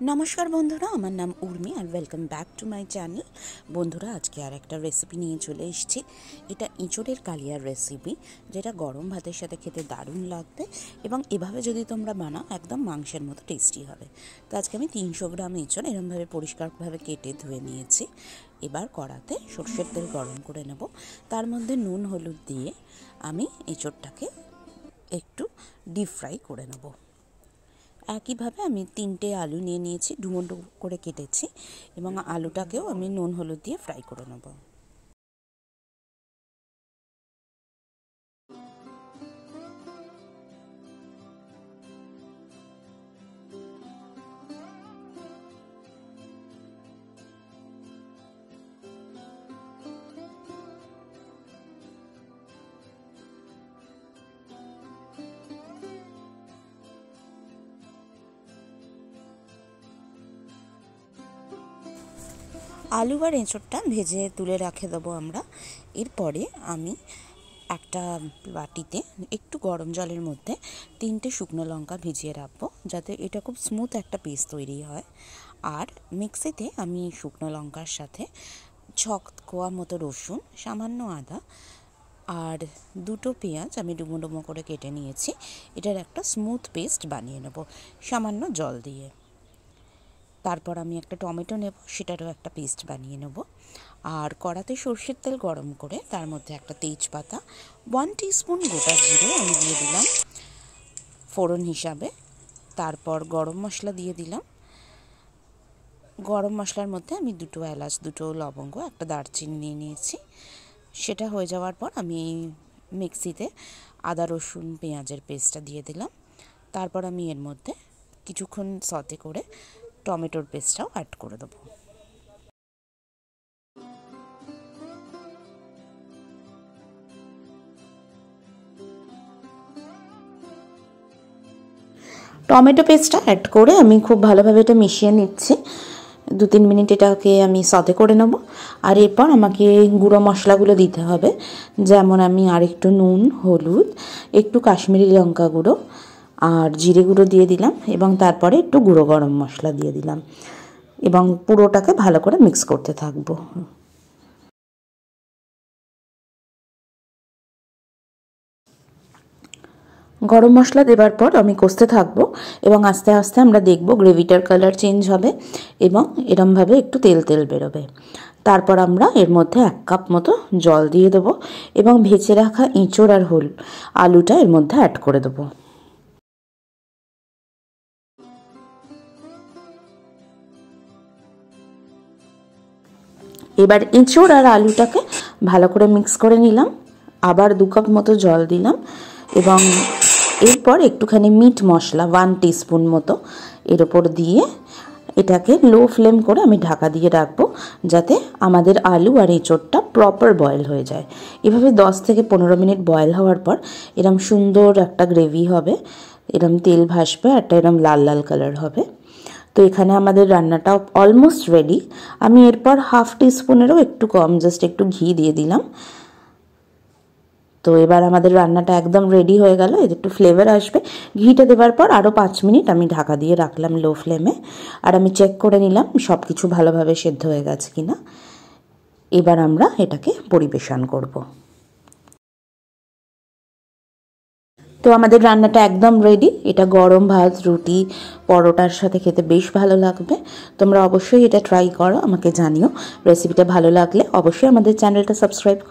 নমস্কার বন্ধুরা, আমার নাম উর্মি আর welcome back to my channel. বন্ধুরা, আজকে আর একটা রেসিপি নিয়ে চলে এসেছি। এটা এঁচোড়ের কালিয়ার রেসিপি, যেটা গরম ভাতের সাথে খেতে দারুণ লাগবে এবং এভাবে যদি তোমরা বানাও একদম মাংসের মতো টেস্টি হবে। তো আজকে আমি 300 গ্রাম এঁচোড় এরমভাবে পরিষ্কারভাবে কেটে ধুয়ে নিয়েছি। এবার কড়াতে সরষের তেল গরম করে নেব। তার মধ্যে নুন হলুদ দিয়ে আমি এঁচোড়টাকে একটু ডিপ ফ্রাই করে নেব। একইভাবে আমি 3টে আলু নিয়ে নিয়েছি, ডুমো ডুমো করে কেটেছি এবং আলুটাকেও আমি নুন হলুদ দিয়ে ফ্রাই করে নেব। আলু আর এঁচোড়টা ভেজে তুলে রেখে দেবো আমরা। এরপরে আমি একটা বাটিতে একটু গরম জলের মধ্যে 3টে শুকনো লঙ্কা ভিজিয়ে রাখবো, যাতে এটা খুব স্মুথ একটা পেস্ট তৈরি হয়। আর মিক্সিতে আমি শুকনো লঙ্কার সাথে 6 কোয়া মতো রসুন, সামান্য আদা আর 2টো পেঁয়াজ আমি ডুমো ডুমো করে কেটে নিয়েছি। এটার একটা স্মুথ পেস্ট বানিয়ে নেব সামান্য জল দিয়ে। তারপর আমি একটা টমেটো নেব, সেটারও একটা পেস্ট বানিয়ে নেব। আর কড়াতে সরষের তেল গরম করে তার মধ্যে একটা তেজপাতা, 1 টিস্পুন গোটা জিরে আমি দিয়ে দিলাম ফোড়ন হিসাবে। তারপর গরম মশলা দিয়ে দিলাম। গরম মশলার মধ্যে আমি 2টো এলাচ, 2টো লবঙ্গ, একটা দারচিনি নিয়ে নিয়েছি। সেটা হয়ে যাওয়ার পর আমি মিক্সিতে আদা রসুন পেঁয়াজের পেস্টটা দিয়ে দিলাম। তারপর আমি এর মধ্যে কিছুক্ষণ সতে করে টমেটোর পেস্টটাও অ্যাড করে দেবো। টমেটো পেস্টটা অ্যাড করে আমি খুব ভালোভাবে এটা মিশিয়ে নিচ্ছি। 2-3 মিনিট এটাকে আমি সতে করে নেব। আর এরপর আমাকে গুঁড়ো মশলাগুলো দিতে হবে, যেমন আমি আরেকটু নুন, হলুদ, একটু কাশ্মীরি লঙ্কা গুঁড়ো আর জিরে গুঁড়ো দিয়ে দিলাম এবং তারপরে একটু গুঁড়ো গরম মশলা দিয়ে দিলাম এবং পুরোটাকে ভালো করে মিক্স করতে থাকবো। গরম মশলা দেওয়ার পর আমি কষতে থাকবো এবং আস্তে আস্তে আমরা দেখব গ্রেভিটার কালার চেঞ্জ হবে এবং এরমভাবে একটু তেল তেল বেরোবে। তারপর আমরা এর মধ্যে 1 কাপ মতো জল দিয়ে দেবো এবং ভেজে রাখা এঁচোড় আর আলুটা এর মধ্যে অ্যাড করে দেবো। এবার এঁচোড় আর আলুটাকে ভালো করে মিক্স করে নিলাম। আবার 2 কাপ মতো জল দিলাম এবং এরপর একটুখানি মিট মশলা 1 টিস্পুন মতো এর ওপর দিয়ে এটাকে লো ফ্লেম করে আমি ঢাকা দিয়ে রাখবো, যাতে আমাদের আলু আর এঁচোড়টা প্রপার বয়েল হয়ে যায়। এভাবে 10 থেকে 15 মিনিট বয়েল হওয়ার পর এরম সুন্দর একটা গ্রেভি হবে, এরম তেল ভাসবে, একটা এরম লাল লাল কালার হবে। তো এখানে আমাদের রান্নাটা অলমোস্ট রেডি। আমি এরপর 1/2 টিস্পুনেরও একটু কম, জাস্ট একটু ঘি দিয়ে দিলাম। তো এবার আমাদের রান্নাটা একদম রেডি হয়ে গেল। এর একটু ফ্লেভার আসবে। ঘিটা দেওয়ার পর আরও 5 মিনিট আমি ঢাকা দিয়ে রাখলাম লো ফ্লেমে। আর আমি চেক করে নিলাম সব কিছু ভালোভাবে সেদ্ধ হয়ে গেছে কিনা। এবার আমরা এটাকে পরিবেশন করব। তো আমাদের রান্নাটা একদম রেডি। এটা গরম ভাত, রুটি, পরোটার সাথে খেতে বেশ ভালো লাগবে। তোমরা অবশ্যই এটা ট্রাই করো, আমাকে জানিও। রেসিপিটা ভালো লাগলে অবশ্যই আমাদের চ্যানেলটা সাবস্ক্রাইব করো।